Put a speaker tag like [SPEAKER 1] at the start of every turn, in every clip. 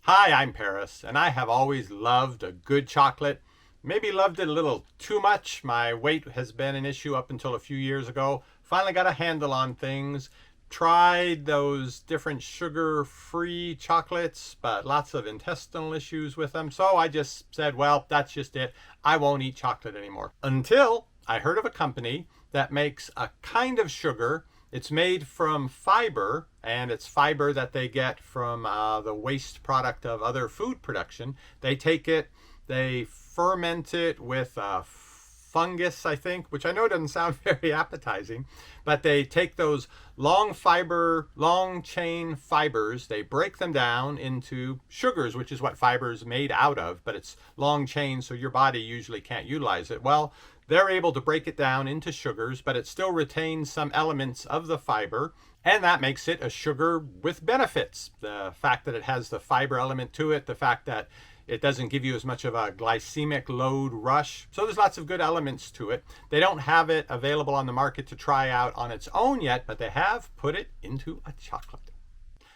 [SPEAKER 1] Hi, I'm Paris, and I have always loved a good chocolate. Maybe loved it a little too much. My weight has been an issue up until a few years ago. Finally got a handle on things. Tried those different sugar-free chocolates, but lots of intestinal issues with them. So I just said, well, that's just it. I won't eat chocolate anymore. Until I heard of a company that makes a kind of sugar. It's made from fiber, and it's fiber that they get from the waste product of other food production. They take it, they ferment it with fungus, I think, which I know doesn't sound very appetizing, but they take those long chain fibers, they break them down into sugars, which is what fiber is made out of, but it's long chain, so your body usually can't utilize it. Well, they're able to break it down into sugars, but it still retains some elements of the fiber, and that makes it a sugar with benefits. The fact that it has the fiber element to it, the fact that it doesn't give you as much of a glycemic load rush. So there's lots of good elements to it. They don't have it available on the market to try out on its own yet, but they have put it into a chocolate.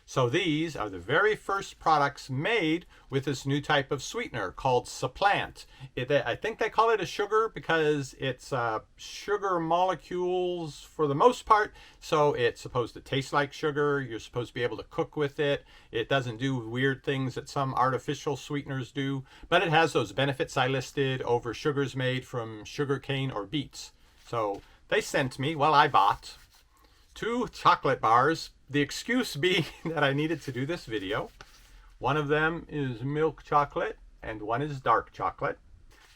[SPEAKER 1] So these are the very first products made with this new type of sweetener called Supplant. I think they call it a sugar because it's sugar molecules for the most part. So it's supposed to taste like sugar. You're supposed to be able to cook with it. It doesn't do weird things that some artificial sweeteners do. But it has those benefits I listed over sugars made from sugar cane or beets. So they sent me, well, I bought 2 chocolate bars. The excuse being that I needed to do this video. One of them is milk chocolate and one is dark chocolate.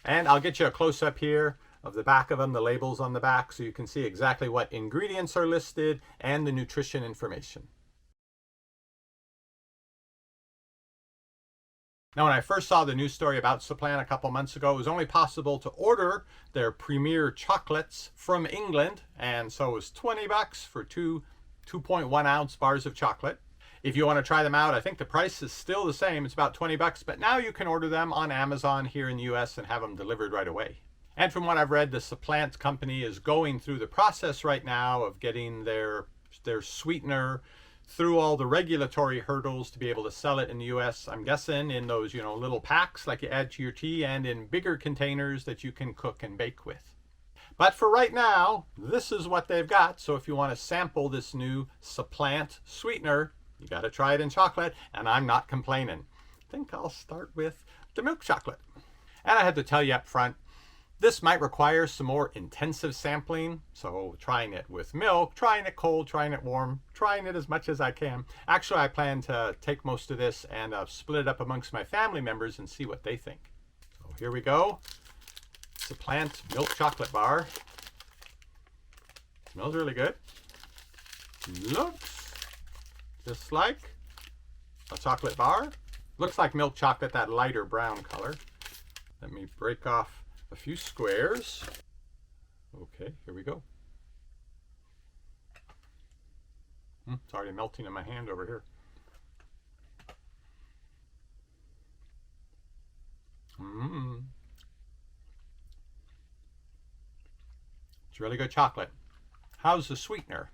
[SPEAKER 1] And I'll get you a close-up here of the back of them, the labels on the back, so you can see exactly what ingredients are listed and the nutrition information. Now, when I first saw the news story about Supplant a couple months ago, it was only possible to order their premier chocolates from England, and so it was $20 for 2.1 ounce bars of chocolate. If you want to try them out, I think the price is still the same. It's about $20, but now you can order them on Amazon here in the US and have them delivered right away. And from what I've read, the Supplant company is going through the process right now of getting their sweetener through all the regulatory hurdles to be able to sell it in the US. I'm guessing in those, little packs like you add to your tea, and in bigger containers that you can cook and bake with. But for right now, this is what they've got. So if you want to sample this new Supplant sweetener, you got to try it in chocolate, and I'm not complaining. I think I'll start with the milk chocolate. And I had to tell you up front, this might require some more intensive sampling. So trying it with milk, trying it cold, trying it warm, trying it as much as I can. Actually, I plan to take most of this and split it up amongst my family members and see what they think. So here we go. Supplant milk chocolate bar. Smells really good. Looks just like a chocolate bar. Looks like milk chocolate, that lighter brown color. Let me break off a few squares. Okay, here we go. It's already melting in my hand over here. It's really good chocolate. How's the sweetener?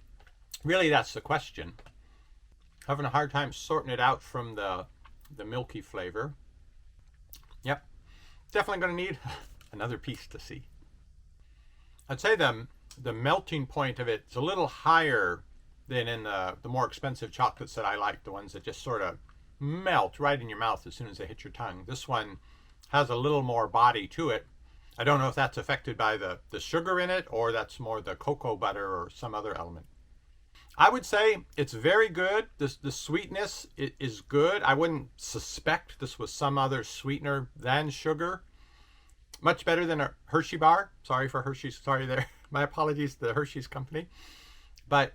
[SPEAKER 1] Really, that's the question. Having a hard time sorting it out from the milky flavor. Yep, definitely going to need another piece to see. I'd say the melting point of it is a little higher than in the more expensive chocolates that I like, the ones that just sort of melt right in your mouth as soon as they hit your tongue. This one has a little more body to it. I don't know if that's affected by the sugar in it, or that's more the cocoa butter or some other element. I would say it's very good. The sweetness is good. I wouldn't suspect this was some other sweetener than sugar. Much better than a Hershey bar. Sorry for Hershey's. Sorry there. My apologies to the Hershey's company. But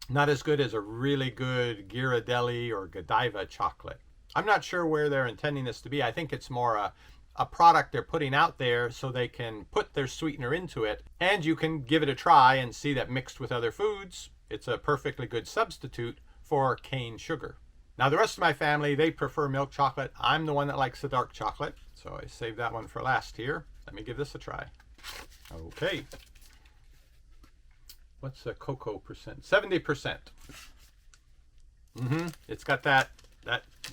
[SPEAKER 1] not as good as a really good Ghirardelli or Godiva chocolate. I'm not sure where they're intending this to be. I think it's more a product they're putting out there so they can put their sweetener into it, and you can give it a try and see that mixed with other foods, it's a perfectly good substitute for cane sugar. Now the rest of my family, they prefer milk chocolate. I'm the one that likes the dark chocolate, so I saved that one for last here. Let me give this a try. Okay. What's the cocoa percent? 70%. It's got that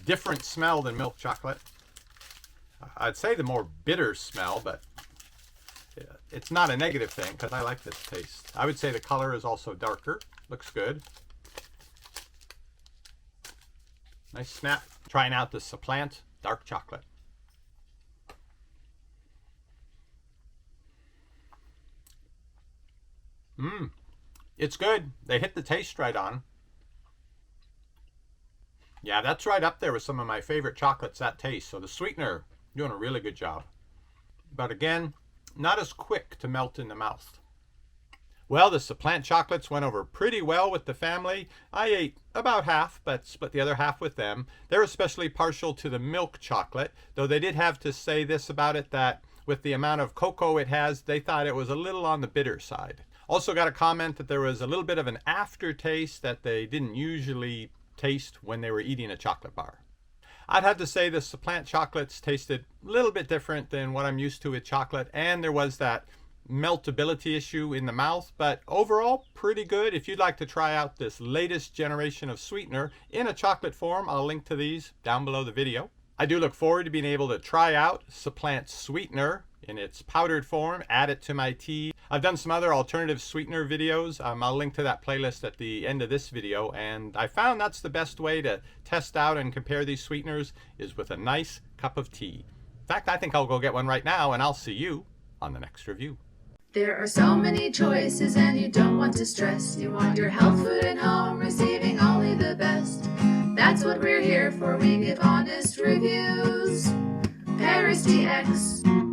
[SPEAKER 1] different smell than milk chocolate. I'd say the more bitter smell, but it's not a negative thing because I like this taste. I would say the color is also darker. Looks good. Nice snap. Trying out the Supplant dark chocolate. It's good. They hit the taste right on. Yeah, that's right up there with some of my favorite chocolates, that taste. So the Sweetener, doing a really good job. But again, not as quick to melt in the mouth. Well, the Supplant chocolates went over pretty well with the family. I ate about half, but split the other half with them. They're especially partial to the milk chocolate, though they did have to say this about it, that with the amount of cocoa it has, they thought it was a little on the bitter side. Also got a comment that there was a little bit of an aftertaste that they didn't usually taste when they were eating a chocolate bar. I'd have to say the Supplant chocolates tasted a little bit different than what I'm used to with chocolate, and there was that meltability issue in the mouth, but overall pretty good. If you'd like to try out this latest generation of Sweetener in a chocolate form, I'll link to these down below the video. I do look forward to being able to try out Supplant Sweetener in its powdered form, add it to my tea. I've done some other alternative sweetener videos. I'll link to that playlist at the end of this video, and I found that's the best way to test out and compare these sweeteners is with a nice cup of tea. In fact, I think I'll go get one right now, and I'll see you on the next review.
[SPEAKER 2] There are so many choices and you don't want to stress. You want your health food at home, receiving only the best. That's what we're here for. We give honest reviews. parristx.